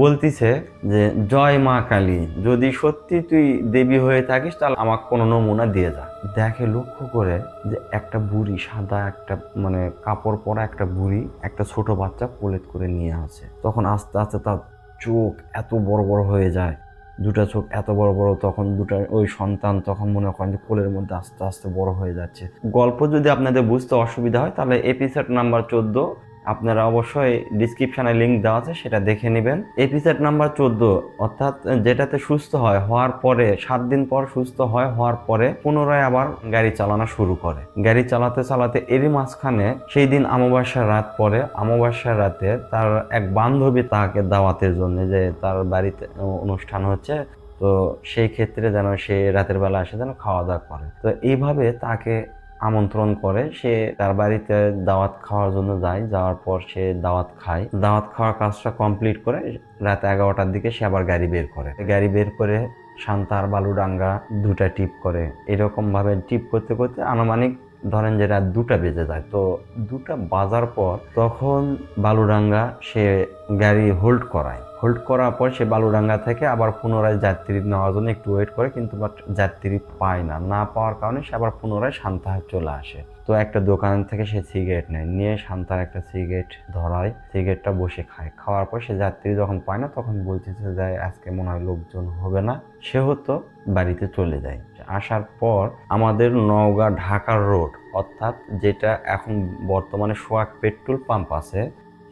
বলতিছে যে জয় মা কালী, যদি সত্যি তুই দেবী হয়ে থাকিস তাহলে আমাকে কোনো নমুনা দিয়ে যা। দেখে লক্ষ্য করে যে একটা বুড়ি, সাদা একটা মানে কাপড় পরা একটা বুড়ি একটা ছোট বাচ্চা কোলে করে নিয়ে আসে। তখন আস্তে আস্তে তার চোখ এত বড় বড় হয়ে যায়, দুটা চোখ এত বড় বড়, তখন দুটা ওই সন্তান তখন মনে করেন যে কোলের মধ্যে আস্তে আস্তে বড় হয়ে যাচ্ছে। গল্প যদি আপনাদের বুঝতে অসুবিধা হয় তাহলে এপিসোড নাম্বার 14 আপনারা অবশ্যই ডিসক্রিপশনে লিংক দেওয়া আছে, সেটা দেখে নেবেন। এপিসোড নাম্বার 14 অর্থাৎ যেটাতে সুস্থ হওয়ার পরে 7 দিন পর সুস্থ হওয়ার পরে পুনরায় আবার গাড়ি চালানো শুরু করে। গাড়ি চালাতে চালাতে এরই মাঝখানে সেই দিন অমাবস্যার রাত পরে, অমাবস্যার রাতে তার এক বান্ধবী তাকে দাওয়াতের জন্য, যে তার বাড়িতে অনুষ্ঠান হচ্ছে, তো সেই ক্ষেত্রে যেন সে রাতের বেলা আসে যেন খাওয়া দাওয়া করে। তো এইভাবে তাকে আমন্ত্রণ করে, সে তার বাড়িতে দাওয়াত খাওয়ার জন্য যায়। যাওয়ার পর সে দাওয়াত খায়, দাওয়াত খাওয়ার কাজটা কমপ্লিট করে রাত 11টার দিকে সে আবার গাড়ি বের করে সান্তার বালুডাঙ্গা দুটা টিপ করে। এরকম ভাবে টিপ করতে করতে আনুমানিক ধরেন যে রাত 2টা বেজে যায়। তো 2টা বাজার পর তখন বালুডাঙ্গা সে গাড়ি হোল্ড করার পর সে বালুডাঙ্গা থেকে আবার পুনরায় যাত্রী নেওয়ার জন্য একটু ওয়েট করে, কিন্তু বাট যাত্রী পায় না পাওয়ার কারণে সে আবার পুনরায় সান্তাহার চলে আসে। তো একটা দোকান থেকে সে সিগারেট নিয়ে সান্তার একটা সিগারেট ধরায়, সিগারেটটা বসে খাওয়ার পর সে যাত্রী যখন পায় না তখন বলতেছে যে আজকে মনে হয় লোকজন হবে না, সে হতো বাড়িতে চলে যায়। আসার পর আমাদের নওগাঁ ঢাকার রোড, অর্থাৎ যেটা এখন বর্তমানে সোহাগ পেট্রোল পাম্প আছে,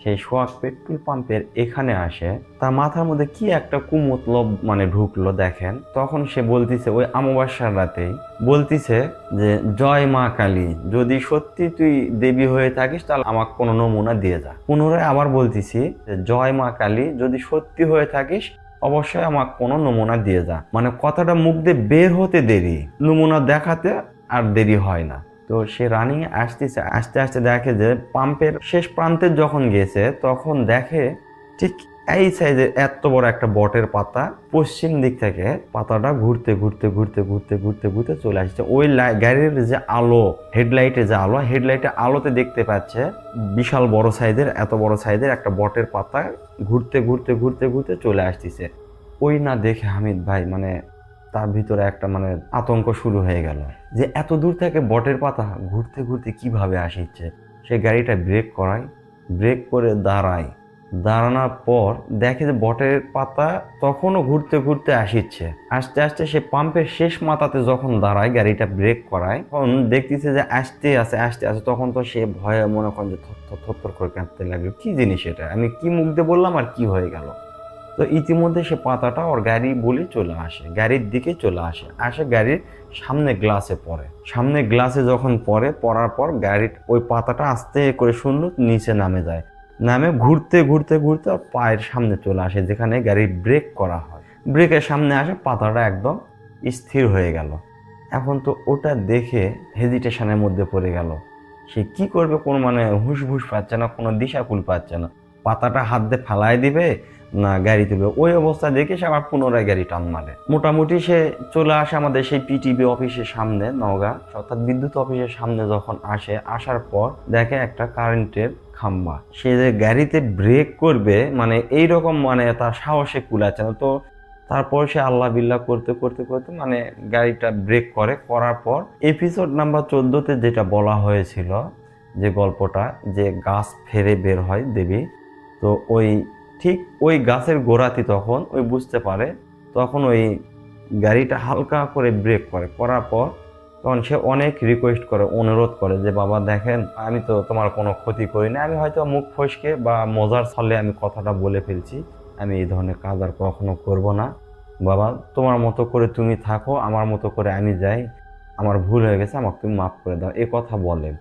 সেই সোহাগ পেট্রোল পাম্পের এখানে আসে। তার মাথার মধ্যে কি একটা কুমতলব ঢুকলো দেখেন। তখন সে বলতিছে ওই অমাবস্যার রাতেই বলতিছে যে জয় মা কালী, যদি সত্যি তুই দেবী হয়ে থাকিস তাহলে আমাকে কোনো নমুনা দিয়ে যা। পুনরায় আবার বলতিছি যে জয় মা কালী, যদি সত্যি হয়ে থাকিস অবশ্যই আমাকে কোনো নমুনা দিয়ে যা। কথাটা মুখ দিয়ে বের হতে দেরি, নমুনা দেখাতে আর দেরি হয় না। তো সে রানিং আসতেছে, আস্তে আস্তে দেখে যে পাম্পের শেষ প্রান্তে যখন গেছে তখন দেখে ঠিক এই সাইজের এত বড় একটা বটের পাতা পশ্চিম দিক থেকে পাতাটা ঘুরতে ঘুরতে ঘুরতে ঘুরতে ঘুরতে ঘুরতে চলে আসছে। ওই গাড়ির যে আলো, হেডলাইটের আলোতে দেখতে পাচ্ছে বিশাল বড় সাইজের, এত বড় সাইজের একটা বটের পাতা ঘুরতে ঘুরতে ঘুরতে ঘুরতে চলে আসতেছে। ওই না দেখে হামিদ ভাই তার ভিতরে একটা আতঙ্ক শুরু হয়ে গেল যে এত দূর থেকে বটের পাতা ঘুরতে ঘুরতে কিভাবে আসছে। সে গাড়িটা ব্রেক করে দাঁড়ানোর পর দেখে যে বটের পাতা তখনও ঘুরতে ঘুরতে আসছে। আস্তে আস্তে সে পাম্পের শেষ মাথাতে যখন দাঁড়ায়, গাড়িটা ব্রেক করায়, তখন দেখতেছে যে আসতে আছে। তখন তো সে ভয়ে মনে করেন যে থরথর করে কাঁপতে লাগলো, কি জিনিস এটা, আমি কি মুখ দিয়ে বললাম আর কি হয়ে গেল। তো ইতিমধ্যে সে পাতাটা ওর গাড়ি বলে গাড়ির দিকে চলে আসে গাড়ির সামনে গ্লাসে যখন পড়ার পর গাড়ির ওই পাতাটা আস্তে করে শুনলো নিচে নামে ঘুরতে ঘুরতে ঘুরতে পায়ের সামনে চলে আসে, যেখানে গাড়ি ব্রেক করা হয়। ব্রেকের সামনে আসে, পাতাটা একদম স্থির হয়ে গেল। এখন তো ওটা দেখে হেজিটেশনের মধ্যে পড়ে গেল। সে কি করবে, কোনো হুশ পাচ্ছে না, কোনো দিশাকুল পাচ্ছে না। পাতাটা হাত দিয়ে ফালাই দিবে না গাড়ি তুলবে, ওই অবস্থা দেখে সে আবার পুনরায় গাড়ি টান মারে। মোটামুটি সে চলে আসে আমাদের সেই পিটিবি অফিসের সামনে, নওগাঁ অর্থাৎ বিদ্যুৎ অফিসের সামনে। যখন আসার পর দেখে একটা কারেন্টের খাম্বা। সে যে গাড়িতে ব্রেক করবে এইরকম তার সাহসে কুলাচ্ছে না। তো তারপর সে আল্লাহ বিল্লাহ করতে করতে করতে গাড়িটা ব্রেক করার পর এপিসোড নাম্বার 14তে যেটা বলা হয়েছিল, যে গল্পটা, যে গাছ ফেরে বের হয় দেবী, তো ঠিক ওই গাছের গোড়াতে তখন বুঝতে পারে, তখন গাড়িটা হালকা করে ব্রেক করার পর তখন সে অনেক রিকোয়েস্ট করে, অনুরোধ করে যে বাবা দেখেন, আমি তো তোমার কোনো ক্ষতি করিনি, আমি হয়তো মুখ ফসকে বা মজার ছলে আমি কথাটা বলে ফেলছি, আমি এই ধরনের কাজ আর কখনো করব না। বাবা তোমার মতো করে তুমি থাকো, আমার মতো করে আমি যাই, আমার ভুল হয়ে গেছে, আমাকে তুমি মাফ করে দাও, এ কথা বলেন।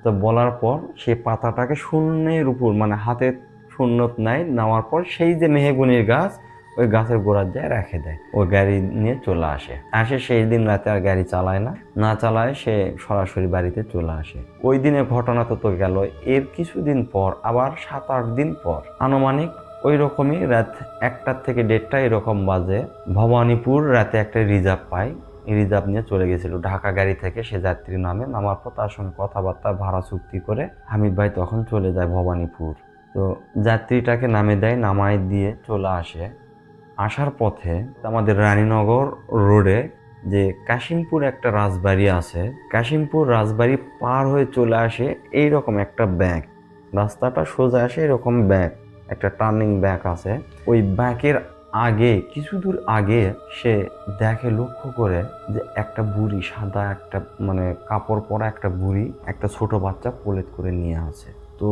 তো বলার পর সেই পাতাটাকে শূন্যের উপর হাতে শূন্যত নেওয়ার পর সেই যে মেহগুনির গাছ, ওই গাছের গোড়ার যায় রেখে দেয়। ওই গাড়ি নিয়ে চলে আসে সেই দিন রাতে আর গাড়ি চালায় না চালায়, সে সরাসরি বাড়িতে চলে আসে। ওই দিনের ঘটনা তো গেল। এর কিছুদিন পর আবার 7-8 দিন পর আনুমানিক ওই রকমই রাত 1টা থেকে 1:30 এরকম বাজে, ভবানীপুর রাতে একটা রিজার্ভ পায়। রিজার্ভ নিয়ে চলে গেছিল ঢাকা গাড়ি থেকে, সে যাত্রী নামার পর তার সঙ্গে কথাবার্তা ভাড়া চুক্তি করে হামিদ ভাই তখন চলে যায় ভবানীপুর। তো যাত্রীটাকে নামে দেয়, নামায় দিয়ে চলে আসে। আসার পথে আমাদের রানীনগর রোডে যে কাশিমপুর একটা রাজবাড়ি আছে, কাশিমপুর রাজবাড়ি পার হয়ে চলে আসে এইরকম একটা ব্যাঁক, রাস্তাটা সোজা আসে এরকম ব্যাঁক, একটা টার্নিং ব্যাঁক আছে। ওই ব্যাঁকের আগে কিছু দূর আগে সে দেখে, লক্ষ্য করে যে একটা বুড়ি, সাদা একটা মানে কাপড় পরা একটা বুড়ি একটা ছোট বাচ্চা কোলে করে নিয়ে আসে। তো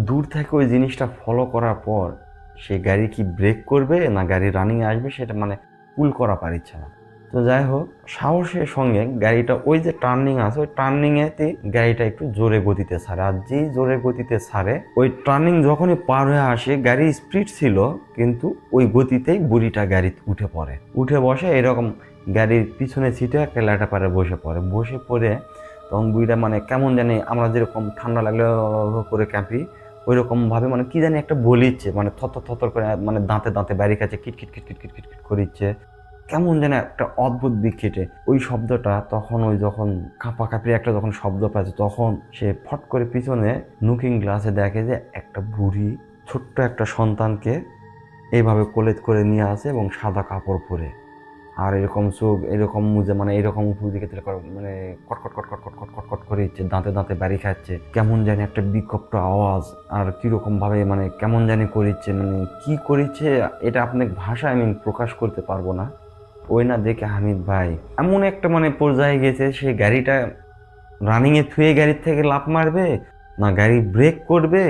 দূর থেকে ওই জিনিসটা ফলো করার পর সে গাড়ি কি ব্রেক করবে না গাড়ি রানিং আসবে সেটা মানে কুল করা পারছে না। তো যাই হোক, সাহসের সঙ্গে গাড়িটা ওই যে টার্নিং আছে ওই টার্নিংয়েতে গাড়িটা একটু জোরে গতিতে ছাড়ে, আর যেই জোরে গতিতে ছাড়ে ওই টার্নিং যখনই পার হয়ে আসে, গাড়ির স্পিড ছিল কিন্তু ওই গতিতেই বুড়িটা গাড়ি উঠে পড়ে, উঠে বসে এরকম গাড়ির পিছনে সিটে একটা ল্যাটা পারে বসে পড়ে তখন বুড়িটা মানে কেমন জানি আমরা যেরকম ঠান্ডা লাগলে করে কাঁপি ওই রকম ভাবে মানে কি জানি একটা বলিচ্ছে, মানে থতর থতর করে মানে দাঁতে দাঁতে বাড়ি খাচ্ছে, কিটকিট কিটকিট কিটকিট কিট করিচ্ছে, কেমন যেন একটা অদ্ভুত বিক্ষেটে ওই শব্দটা। তখন ওই যখন কাঁপাকাঁপি একটা যখন শব্দ পাচ্ছে তখন সে ফট করে পিছনে লুকিং গ্লাসে দেখে যে একটা বুড়ি ছোট্ট একটা সন্তানকে এইভাবে কোলে করে নিয়ে আসে এবং সাদা কাপড় পরে, আর এরকম চোখ এরকম মুজে মানে এরকম উপর দিকে মানে কটকট কটকট কটকট কটকট করে ইচ্ছে, দাঁতে দাঁতে বাড়ি খাচ্ছে, কেমন জানি একটা বিক্ষিপ্ত আওয়াজ, আর কিরকম ভাবে মানে কেমন জানি করিচ্ছে, মানে কি করিচ্ছে এটা আপনাকে ভাষায় আমি প্রকাশ করতে পারবো না। ওই না দেখে হামিদ ভাই এমন একটা মানে পর্যায়ে গেছে, সে গাড়িটা রানিংয়ে থুয়ে গাড়ির থেকে লাফ মারবে না গাড়ি ব্রেক করবে,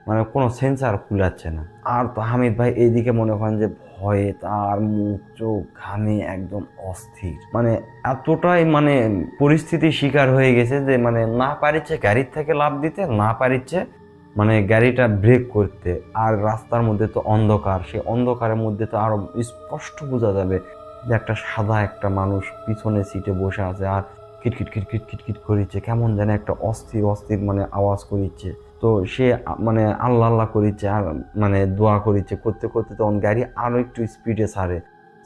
মানে কোনো সেন্সার কুলাচ্ছে না। আর তো হামিদ ভাই এইদিকে মনে করেন যে ভয়ে তার মুখ চোখ ঘামে একদম অস্থির, মানে এতটাই মানে পরিস্থিতির শিকার হয়ে গেছে যে মানে না পারিচ্ছে গাড়ির থেকে লাফ দিতে, না পারিচ্ছে মানে গাড়িটা ব্রেক করতে। আর রাস্তার মধ্যে তো অন্ধকার, সেই অন্ধকারের মধ্যে তো আরো স্পষ্ট বোঝা যাবে যে একটা সাদা একটা মানুষ পিছনে সিটে বসে আছে আর কিটকিট কিটকিট কিটকিট করিচ্ছে, কেমন যেন একটা অস্থির অস্থির মানে আওয়াজ করিচ্ছে। তো সে মানে আল্লাহ আল্লাহ করিচ্ছে আর মানে দোয়া করিচ্ছে, করতে করতে তখন গাড়ি আরো একটু স্পিডে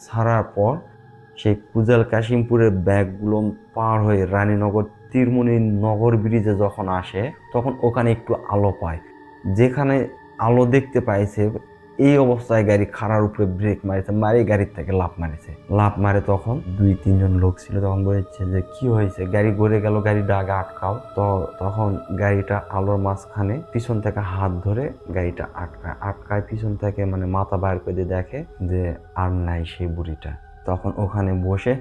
ছাড়ার পর সেই কুজাল কাশিমপুরের ব্যাগগুলো পার হয়ে রানীনগর তিরমুনি নগর ব্রিজে যখন আসে তখন ওখানে একটু আলো পায়, যেখানে আলো দেখতে পাইছে এই অবস্থায় গাড়ি খাড়ার উপরে ব্রেক মারিছে, মারি গাড়ির থেকে লাফ মারে। তখন 2-3 জন লোক ছিল, তখন বলেছে যে কি হয়েছে, গাড়ি ঘুরে গেল, গাড়িটা আগে আটকাও। তো তখন গাড়িটা আলোর মাঝখানে পিছন থেকে হাত ধরে গাড়িটা আটকায় পিছন থেকে মানে মাথা বাইর করে দিয়ে দেখে যে আর নাই সেই বুড়িটা। তখন ওখানে বসে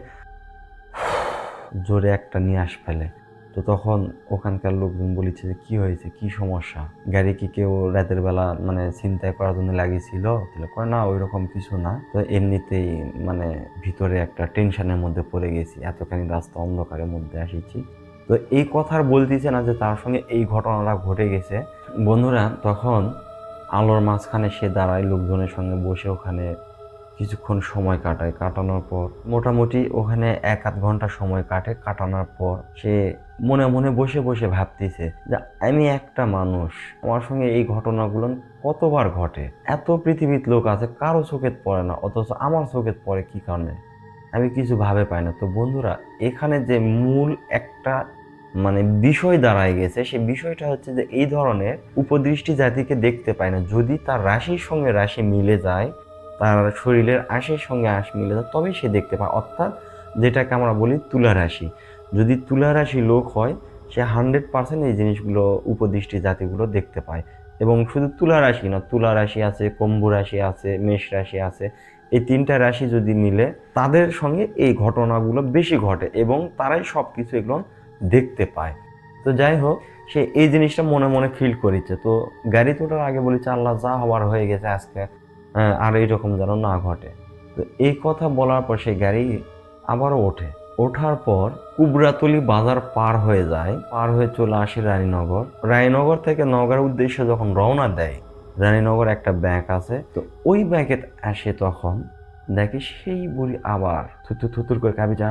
জোরে একটা নিঃশ্বাস ফেলে। তো তখন ওখানকার লোকজন বলেছে যে কি হয়েছে, কি সমস্যা, গাড়ি কি কেউ রাতের বেলা মানে ছিনতাই করার জন্য লাগিয়েছিল? তাহলে কয় না ওই রকম কিছু না, তো এমনিতেই মানে ভিতরে একটা টেনশনের মধ্যে পড়ে গেছি, এতখানি রাস্তা অন্ধকারের মধ্যে আসিছি। তো এই কথা বলতেছে না যে তার সঙ্গে এই ঘটনাটা ঘটে গেছে। বন্ধুরা তখন আলোর মাঝখানে সে দাঁড়ায়, লোকজনের সঙ্গে বসে ওখানে কিছুক্ষণ সময় কাটানোর পর মোটামুটি ওখানে 1-8 ঘন্টা সময় কাটানোর পর সে মনে মনে বসে বসে ভাবতেছে যে আমি একটা মানুষ, আমার সঙ্গে এই ঘটনাগুলো কতবার ঘটে, এত পৃথিবীর লোক আছে কারো চোখে পড়ে না, অথচ আমার চোখে পড়ে কি কারণে আমি কিছু ভাবে পাই না। তো বন্ধুরা এখানে যে মূল একটা মানে বিষয় দাঁড়ায় গেছে, সেই বিষয়টা হচ্ছে যে এই ধরনের উপদৃষ্টি জাতিকে দেখতে পায় না, যদি তার রাশির সঙ্গে রাশি মিলে যায়, তার শরীরের আঁশের সঙ্গে আঁশ মিলে যায় তবেই সে দেখতে পায়। অর্থাৎ যেটাকে আমরা বলি তুলা রাশি, যদি তুলা রাশি লোক হয় সে 100% এই জিনিসগুলো উপদৃষ্টি জাতিগুলো দেখতে পায়। এবং শুধু তুলা রাশি না, তুলা রাশি আছে, কুম্ভ রাশি আছে, মেষ রাশি আছে, এই 3টা রাশি যদি মিলে তাদের সঙ্গে এই ঘটনাগুলো বেশি ঘটে এবং তারাই সব কিছু এগুলো দেখতে পায়। তো যাই হোক, সে এই জিনিসটা মনে মনে ফিল করেছে। তো গাড়ি তোটার আগে বলেছে আল্লাহ যা হওয়ার হয়ে গেছে আজকে, আর এইরকম যেন না ঘটে। তো এই কথা বলার পর সেই গাড়ি আবারও ওঠার পর কুবরাতলি বাজার পার হয়ে যায়, পার হয়ে চলে আসে রানীনগর থেকে নওগাঁর উদ্দেশ্যে যখন রওনা দেয়, রানীনগর একটা ব্যাংক আছে, তো ওই ব্যাংকে আসে তখন দেখি সেই বুড়ি আবার থুতুর করে কাঁপিছে,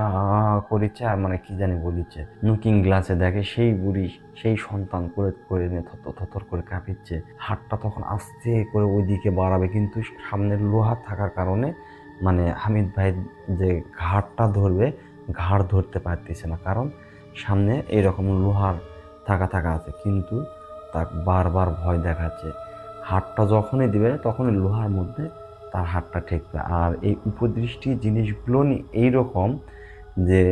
করেছে আর মানে কি জানি বলিচ্ছে। লুকিং গ্লাসে দেখে সেই বুড়ি সেই সন্তান করে নিয়ে থর করে কাঁপিচ্ছে, হাতটা তখন আস্তে করে ওইদিকে বাড়াবে কিন্তু সামনের লোহা থাকার কারণে মানে হামিদ ভাই যে ঘাড় ধরতে পারতেছে না, কারণ সামনে এরকম লোহার থাকা আছে, কিন্তু তার বারবার ভয় দেখাচ্ছে। হাতটা যখনই দিবে তখনই লোহার মধ্যে তার হাতটা ঠেকবে। আর এই উপদৃষ্টি জিনিসগুলো এইরকম যে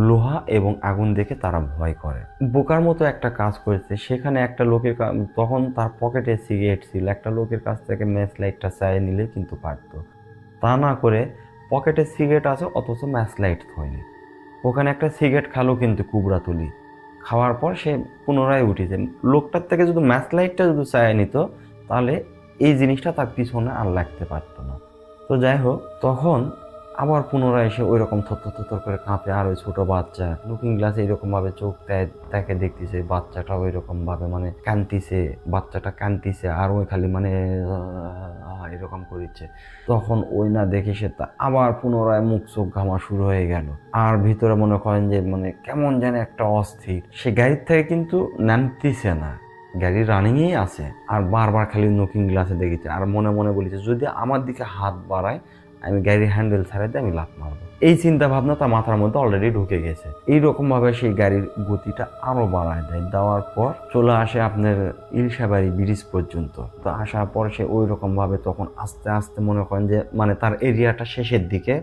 লোহা এবং আগুন দেখে তারা ভয় করে। বোকার মতো একটা কাজ করেছে, সেখানে একটা লোকের তখন তার পকেটে সিগারেট ছিল, একটা লোকের কাছ থেকে ম্যাচ লাইটটা চাইয়ে নিলে কিন্তু পারতো। তা না করে পকেটে সিগারেট আছে অথচ ম্যাচ লাইট হয়নি, ওখানে একটা সিগারেট খালো কিন্তু কুবরা তুলি, খাওয়ার পর সে পুনরায় উঠেছে। লোকটার থেকে যদি ম্যাচ লাইটটা যদি চাইয়ে নিত তাহলে এই জিনিসটা তার পিছনে আর লাগতে পারতো না। তো যাই হোক, তখন আবার পুনরায় এসে ওই রকম থর করে কাঁপে। আর ওই ছোট বাচ্চা লুকিং গ্লাসে এরকম ভাবে চোখ তাকে দেখতেছে, বাচ্চাটা ওই রকম ভাবে মানে কান্তিছে, বাচ্চাটা কান্তিছে আর ওই খালি মানে এরকম করিচ্ছে। তখন ওই না দেখে সে আবার পুনরায় মুখ চোখ ঘামা শুরু হয়ে গেল। আর ভিতরে মনে করেন যে মানে কেমন যেন একটা অস্থির, সে গাড়ির থেকে কিন্তু নামতেছে না, গাড়ি রানিংয়েই আছে আর বারবার খালি লুকিং গ্লাসে দেখেছে আর মনে মনে বলেছে যদি আমার দিকে হাত বাড়ায় আমি গাড়ির হ্যান্ডেল ছাড়াই দিয়ে আমি লাফ মারবো। এই চিন্তা ভাবনা তার মাথার মধ্যে অলরেডি ঢুকে গেছে। এইরকম ভাবে সেই গাড়ির গতিটা আরো বাড়ায় দেয়, দেওয়ার পর চলে আসে আপনার ইলশাবাড়ি ব্রিজ পর্যন্ত। তো আসার পর সে ওই রকম ভাবে তখন আস্তে আস্তে মনে করেন যে মানে তার এরিয়াটা শেষের দিকে,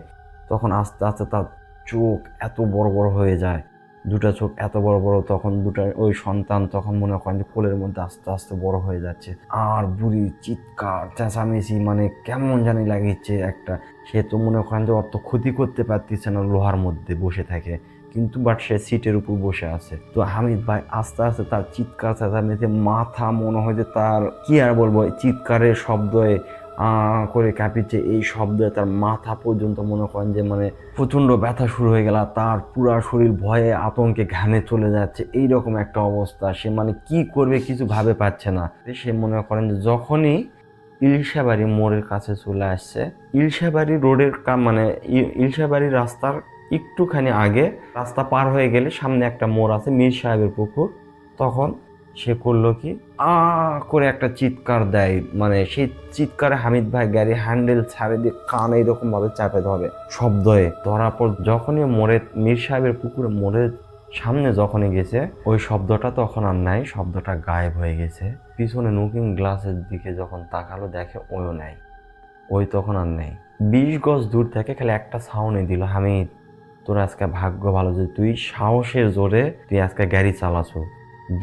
তখন আস্তে আস্তে তার চোখ এত বড় বড় হয়ে যায়, দুটা চোখ এত বড় বড়, তখন দুটা ওই সন্তান তখন মনে করেন যে কোলের মধ্যে আস্তে আস্তে বড় হয়ে যাচ্ছে। আর বুড়ি চিৎকার চেঁচামেচি মানে কেমন জানি লাগিচ্ছে একটা। সে তো মনে করেন যে অত ক্ষতি করতে পারতেছে না লোহার মধ্যে বসে থাকে, কিন্তু বাট সে সিটের উপর বসে আছে। তো হামিদ ভাই আস্তে আস্তে তার চিৎকার চেঁচামেচি মাথা মনে হয় যে তার কি আর বলবো, চিৎকারের শব্দে করে কাঁপিচ্ছে, এই শব্দে তার মাথা পর্যন্ত মনে করেন যে মানে প্রচন্ড ব্যথা শুরু হয়ে গেল, তার পুরা শরীর ভয়ে আতঙ্কে ঘামে চলে যাচ্ছে, এইরকম একটা অবস্থা। সে মানে কি করবে কিছু ভাবে পাচ্ছে না। সে মনে করেন যে যখনই ইলশাবাড়ি মোড়ের কাছে চলে আসছে, ইলশাবাড়ি রোডের মানে ইলশাবাড়ি রাস্তার একটুখানি আগে, রাস্তা পার হয়ে গেলে সামনে একটা মোড় আছে মীর সাহেবের পুকুর, তখন সে করলো কি করে একটা চিৎকার দেয়। মানে সেই চিৎকারে হামিদ ভাই গাড়ি হ্যান্ডেল ছাড়ে দিয়ে কান এইরকম ভাবে চাপে ধরে, শব্দে ধরার পর যখনই মোড়ে মীর সাহেবের পুকুরে মোড়ের সামনে যখনই গেছে ওই শব্দটা তখন আর নাই, শব্দটা গায়েব হয়ে গেছে। পিছনে লুকিং গ্লাসের দিকে যখন তাকালো দেখে ওইও নাই, ওই তখন আর নেই। 20 গজ দূর থেকে খালি একটা সাউন্ডই দিল, হামিদ তোর আজকে ভাগ্য ভালো যে তুই সাহসের জোরে তুই আজকে গাড়ি চালাছো।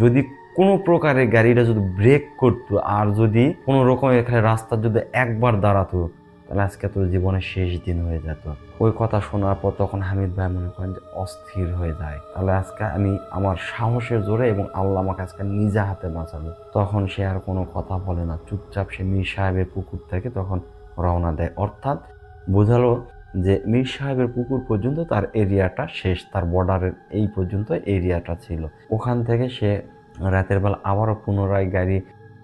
যদি কোনো প্রকারে গাড়িটা যদি ব্রেক করতো আর যদি কোনো রকমের এখানে রাস্তা যদি একবার দাঁড়াতো তাহলে আজকে তোর জীবনের শেষ দিন হয়ে যেত। ওই কথা শোনার পর তখন হামিদ ভাই মনে করেন যে অস্থির হয়ে যায়, তাহলে আজকে আমি আমার সাহসের জোরে এবং আল্লাহ আমাকে আজকে নিজে হাতে বাঁচালো। তখন সে আর কোনো কথা বলে না, চুপচাপ সে মীর সাহেবের পুকুর থেকে তখন রওনা দেয়। অর্থাৎ বোঝালো যে মীর সাহেবের পুকুর পর্যন্ত তার এরিয়াটা শেষ, তার বর্ডারের এই পর্যন্ত এরিয়াটা ছিল। ওখান থেকে সে রাতের বেলা আবারও পুনরায় গাড়ি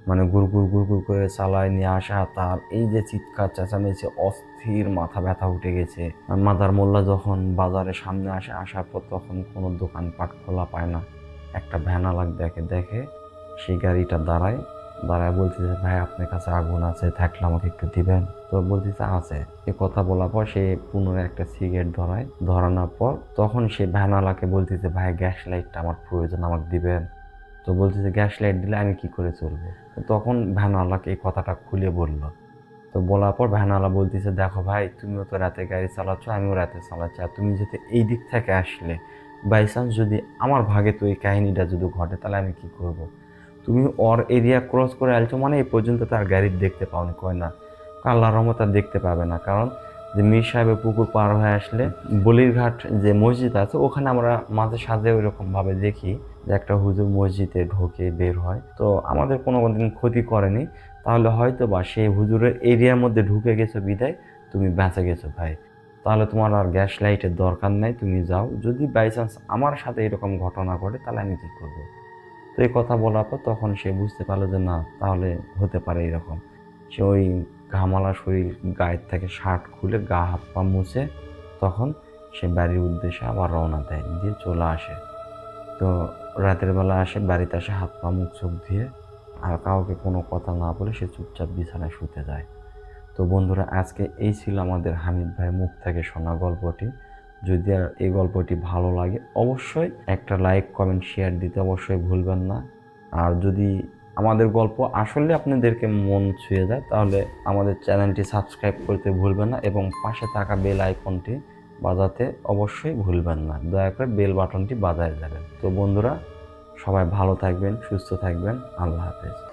মানে গুড়গুড় করে চালায় নিয়ে আসা। তার এই যে চিৎকার চেঁচামেচি অস্থির মাথা ব্যথা উঠে গেছে। মাদার মোল্লা যখন বাজারের সামনে আসে, আসার পর তখন কোনো দোকানপাট খোলা পায় না, একটা ভ্যানালাক দেখে সেই গাড়িটা দাঁড়ায় বলতেছে ভাই আপনার কাছে আগুন আছে থাকলে আমাকে একটু দিবেন। তো বলতেছে আছে। এ কথা বলার পর সে পুনরায় একটা সিগারেট ধরানোর পর তখন সে ভ্যানালাকে বলতেছে ভাই গ্যাস লাইটটা আমার প্রয়োজন, আমাকে দিবেন। তো বলতেছে গ্যাস লাইট দিলে আমি কি করে চলবো। তখন ভ্যানওয়ালাকে এই কথাটা খুলে বলল। তো বলার পর ভ্যানওয়ালা বলতেছে দেখো ভাই তুমিও তো রাতে গাড়ি চালাচ্ছ, আমিও রাতে চালাচ্ছি, আর তুমি যদি এই দিক থেকে আসলে বাই চান্স যদি আমার ভাগে তো এই কাহিনীটা যদি ঘটে তাহলে আমি কি করব। তুমি ওর এরিয়া ক্রস করে আসছো মানে এই পর্যন্ত তার গাড়ি দেখতে পাওনি, কয় না আল্লাহর রহমত আর দেখতে পাবে না। কারণ যে মীর সাহেবের পুকুর পার হয়ে আসলে বলিরঘাট যে মসজিদ আছে ওখানে আমরা মাঝে সাঝে ওই রকম ভাবে দেখি যে একটা হুজুর মসজিদে ঢোকে বের হয়, তো আমাদের কোনো দিন ক্ষতি করেনি। তাহলে হয়তো বা সেই হুজুরের এরিয়ার মধ্যে ঢুকে গেছো বিদায় তুমি বেঁচে গেছো ভাই, তাহলে তোমার আর গ্যাস লাইটের দরকার নাই, তুমি যাও। যদি বাই চান্স আমার সাথে এরকম ঘটনা ঘটে তাহলে আমি কি করব। তো এই কথা বলার পর তখন সে বুঝতে পারলো যে না তাহলে হতে পারে এরকম। সে ওই ঘামালা শরীর গায়ের থেকে শার্ট খুলে গা হাত পা মুছে তখন সে বাড়ির উদ্দেশ্যে আবার রওনা দেয়, দিয়ে চলে আসে। তো রাতের বেলা আসে, বাড়িতে আসে হাত পা মুখ চোখ ধুয়ে আর কাউকে কোনো কথা না বলে সে চুপচাপ বিছানায় শুতে যায়। তো বন্ধুরা আজকে এই ছিল আমাদের হামিদ ভাইয়ের মুখ থেকে শোনা গল্পটি। যদি আর এই গল্পটি ভালো লাগে অবশ্যই একটা লাইক কমেন্ট শেয়ার দিতে অবশ্যই ভুলবেন না। আর যদি আমাদের গল্প আসলে আপনাদেরকে মন ছুঁয়ে যায়, তাহলে আমাদের চ্যানেলটি সাবস্ক্রাইব করতে ভুলবেন না এবং পাশে থাকা বেল আইকনটি বাজাতে অবশ্যই ভুলবেন না। দয়া করে বেল বাটনটি বাজায় যাবেন। তো বন্ধুরা, সবাই ভালো থাকবেন, সুস্থ থাকবেন। আল্লাহ হাফেজ।